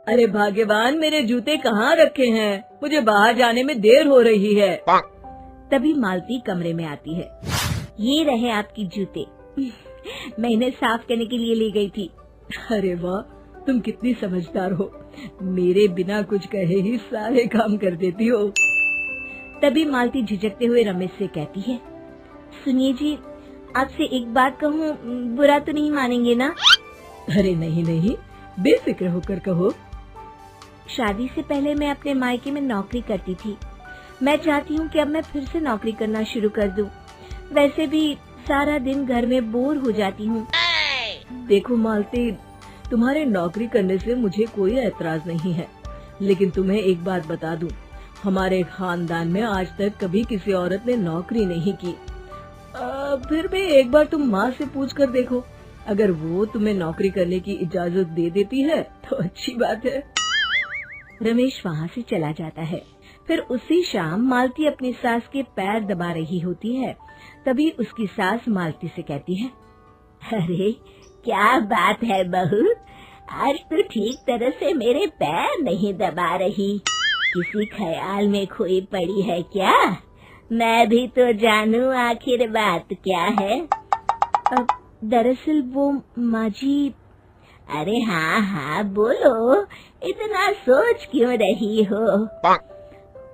अरे भाग्यवान, मेरे जूते कहाँ रखे हैं? मुझे बाहर जाने में देर हो रही है। तभी मालती कमरे में आती है। ये रहे आपकी जूते। मैं इन्हें साफ करने के लिए ले गई थी। अरे वाह, तुम कितनी समझदार हो। मेरे बिना कुछ कहे ही सारे काम कर देती हो। तभी मालती झिझकते हुए रमेश से कहती है, सुनिए जी, आपसे एक बात कहूँ, बुरा तो नहीं मानेंगे ना? अरे नहीं नहीं, बेफिक्र होकर कहो। शादी से पहले मैं अपने मायके में नौकरी करती थी। मैं चाहती हूँ कि अब मैं फिर से नौकरी करना शुरू कर दूँ। वैसे भी सारा दिन घर में बोर हो जाती हूँ। देखो मालती, तुम्हारे नौकरी करने से मुझे कोई ऐतराज नहीं है, लेकिन तुम्हें एक बात बता दूं, हमारे खानदान में आज तक कभी किसी औरत ने नौकरी नहीं की। फिर भी एक बार तुम माँ से पूछ कर देखो, अगर वो तुम्हें नौकरी करने की इजाजत दे देती है तो अच्छी बात है। रमेश वहाँ से चला जाता है। फिर उसी शाम मालती अपनी सास के पैर दबा रही होती है। तभी उसकी सास मालती से कहती है, अरे क्या बात है बहू, आज तो ठीक तरह से मेरे पैर नहीं दबा रही। किसी ख्याल में खोई पड़ी है क्या? मैं भी तो जानूं आखिर बात क्या है। अब दरअसल वो माँ जी। अरे हाँ हाँ बोलो, इतना सोच क्यों रही हो?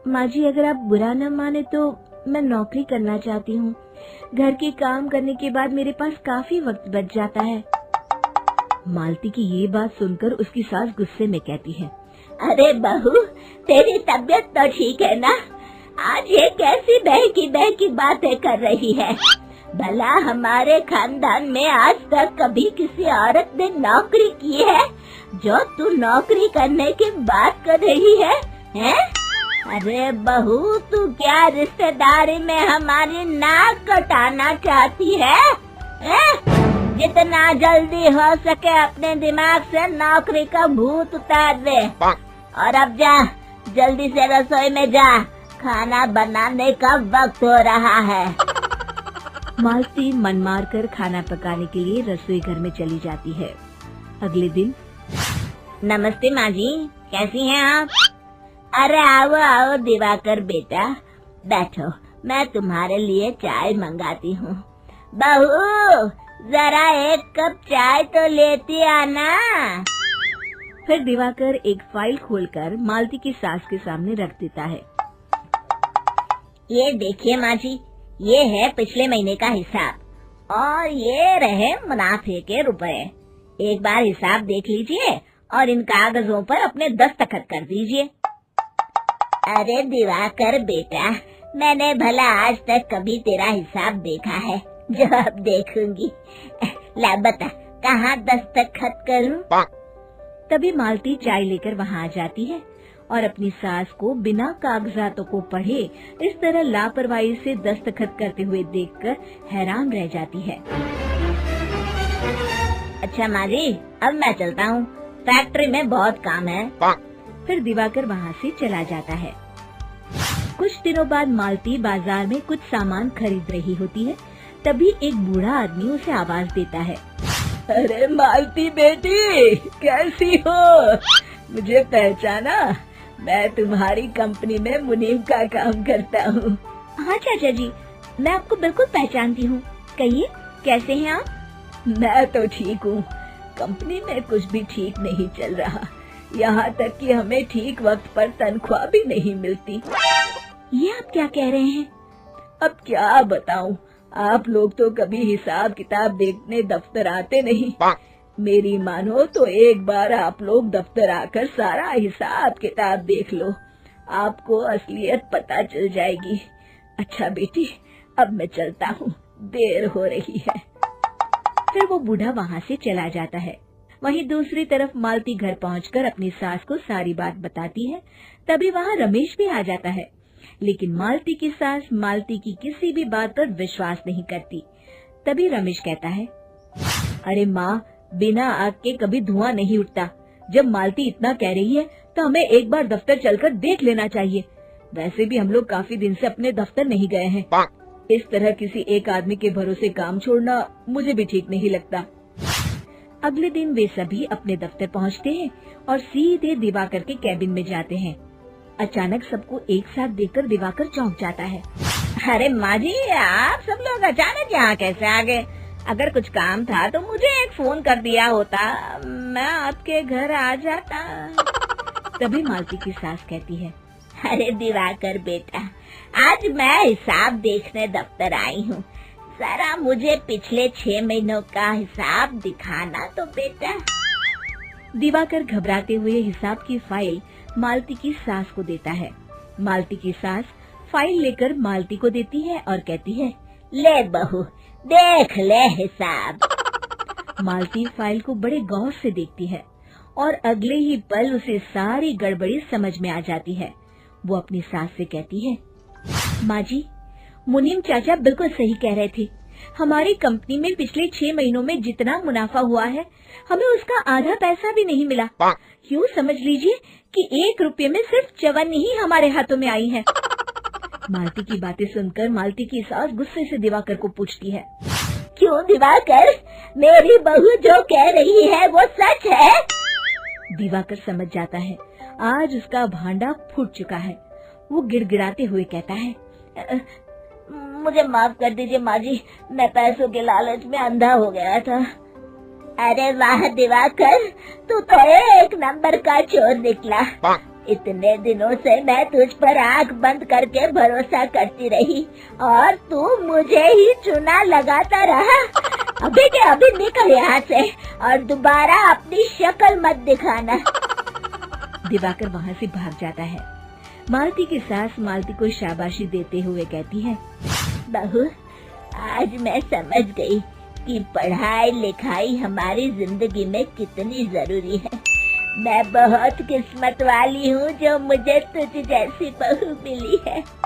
माँ जी, अगर आप बुरा न माने तो मैं नौकरी करना चाहती हूँ। घर के काम करने के बाद मेरे पास काफी वक्त बच जाता है। मालती की ये बात सुनकर उसकी सास गुस्से में कहती है, अरे बहू, तेरी तबीयत तो ठीक है ना? आज ये कैसी बहकी बातें कर रही है? भला हमारे खानदान में आज तक कभी किसी औरत ने नौकरी की है जो तू नौकरी करने की बात कर रही है, हैं? अरे बहू, तू क्या रिश्तेदारी में हमारी नाक कटाना चाहती है? जितना जल्दी हो सके अपने दिमाग से नौकरी का भूत उतार दे। और अब जा, जल्दी से रसोई में जा, खाना बनाने का वक्त हो रहा है। मालती मन मार कर खाना पकाने के लिए रसोई घर में चली जाती है। अगले दिन, नमस्ते माँ जी, कैसी हैं आप? अरे आओ आओ दिवाकर बेटा, बैठो, मैं तुम्हारे लिए चाय मंगाती हूँ। बहू, जरा एक कप चाय तो लेती आना। फिर दिवाकर एक फाइल खोलकर मालती की सास के सामने रख देता है। ये देखिए माँ जी, ये है पिछले महीने का हिसाब और ये रहे मुनाफे के रुपए। एक बार हिसाब देख लीजिए और इन कागजों पर अपने दस्तखत कर दीजिए। अरे दिवाकर बेटा, मैंने भला आज तक कभी तेरा हिसाब देखा है जो अब देखूंगी? ला बता, कहाँ दस्तखत करूं? तभी मालती चाय लेकर वहाँ आ जाती है और अपनी सास को बिना कागजातों को पढ़े इस तरह लापरवाही से दस्तखत करते हुए देखकर हैरान रह जाती है। अच्छा माँ जी, अब मैं चलता हूँ, फैक्ट्री में बहुत काम है। फिर दिवाकर वहाँ से चला जाता है। कुछ दिनों बाद मालती बाजार में कुछ सामान खरीद रही होती है। तभी एक बूढ़ा आदमी उसे आवाज देता है, अरे मालती बेटी, कैसी हो? मुझे पहचाना? मैं तुम्हारी कंपनी में मुनीम का काम करता हूँ। हाँ चाचा जी, मैं आपको बिल्कुल पहचानती हूँ। कहिए, कैसे हैं आप? मैं तो ठीक हूँ। कंपनी में कुछ भी ठीक नहीं चल रहा, यहाँ तक कि हमें ठीक वक्त पर तनख्वाह भी नहीं मिलती। ये आप क्या कह रहे हैं? अब क्या बताऊँ, आप लोग तो कभी हिसाब किताब देखने दफ्तर आते नहीं। मेरी मानो तो एक बार आप लोग दफ्तर आकर सारा हिसाब किताब देख लो, आपको असलियत पता चल जाएगी। अच्छा बेटी, अब मैं चलता हूँ, देर हो रही है। फिर वो बूढ़ा वहाँ से चला जाता है। वहीं दूसरी तरफ मालती घर पहुंचकर अपनी सास को सारी बात बताती है। तभी वहाँ रमेश भी आ जाता है, लेकिन मालती की सास मालती की किसी भी बात पर विश्वास नहीं करती। तभी रमेश कहता है, अरे माँ, बिना आग के कभी धुआं नहीं उठता। जब मालती इतना कह रही है तो हमें एक बार दफ्तर चलकर देख लेना चाहिए। वैसे भी हम लोग काफी दिन से अपने दफ्तर नहीं गए हैं। इस तरह किसी एक आदमी के भरोसे काम छोड़ना मुझे भी ठीक नहीं लगता। अगले दिन वे सभी अपने दफ्तर पहुंचते हैं और सीधे दिवाकर के कैबिन में जाते हैं। अचानक सबको एक साथ देखकर दिवाकर चौंक जाता है। अरे माँ जी, आप सब लोग अचानक यहाँ कैसे आ गए? अगर कुछ काम था तो मुझे एक फोन कर दिया होता, मैं आपके घर आ जाता। तभी मालती की सास कहती है, अरे दिवाकर बेटा, आज मैं हिसाब देखने दफ्तर आई हूँ, जरा मुझे पिछले 6 महीनों का हिसाब दिखाना तो बेटा। दिवाकर घबराते हुए हिसाब की फाइल मालती की सास को देता है। मालती की सास फाइल लेकर मालती को देती है और कहती है, ले बहू, देख ले हिसाब। मालती फाइल को बड़े गौर से देखती है और अगले ही पल उसे सारी गड़बड़ी समझ में आ जाती है। वो अपनी सास से कहती है, माँ जी, मुनीम चाचा बिल्कुल सही कह रहे थे। हमारी कंपनी में पिछले 6 महीनों में जितना मुनाफा हुआ है, हमें उसका आधा पैसा भी नहीं मिला। यूँ समझ लीजिए कि 1 रुपये में सिर्फ चवन्नी ही हमारे हाथों में आई है। मालती की बातें सुनकर मालती की सास गुस्से से दिवाकर को पूछती है, क्यों दिवाकर, मेरी बहू जो कह रही है वो सच है? दिवाकर समझ जाता है आज उसका भांडा फूट चुका है। वो गिड़गिड़ाते हुए कहता है, मुझे माफ कर दीजिए माँ जी, मैं पैसों के लालच में अंधा हो गया था। अरे वाह दिवाकर, तू तो एक नंबर का चोर निकला। इतने दिनों से मैं तुझ पर आंख बंद करके भरोसा करती रही और तू मुझे ही चुना लगाता रहा। अभी के अभी निकल यहाँ से और दोबारा अपनी शक्ल मत दिखाना। दिवाकर वहाँ से भाग जाता है। मालती की सास मालती को शाबाशी देते हुए कहती है, बहू, आज मैं समझ गई कि पढ़ाई लिखाई हमारी जिंदगी में कितनी जरूरी है। मैं बहुत किस्मत वाली हूँ जो मुझे तुझ जैसी बहू मिली है।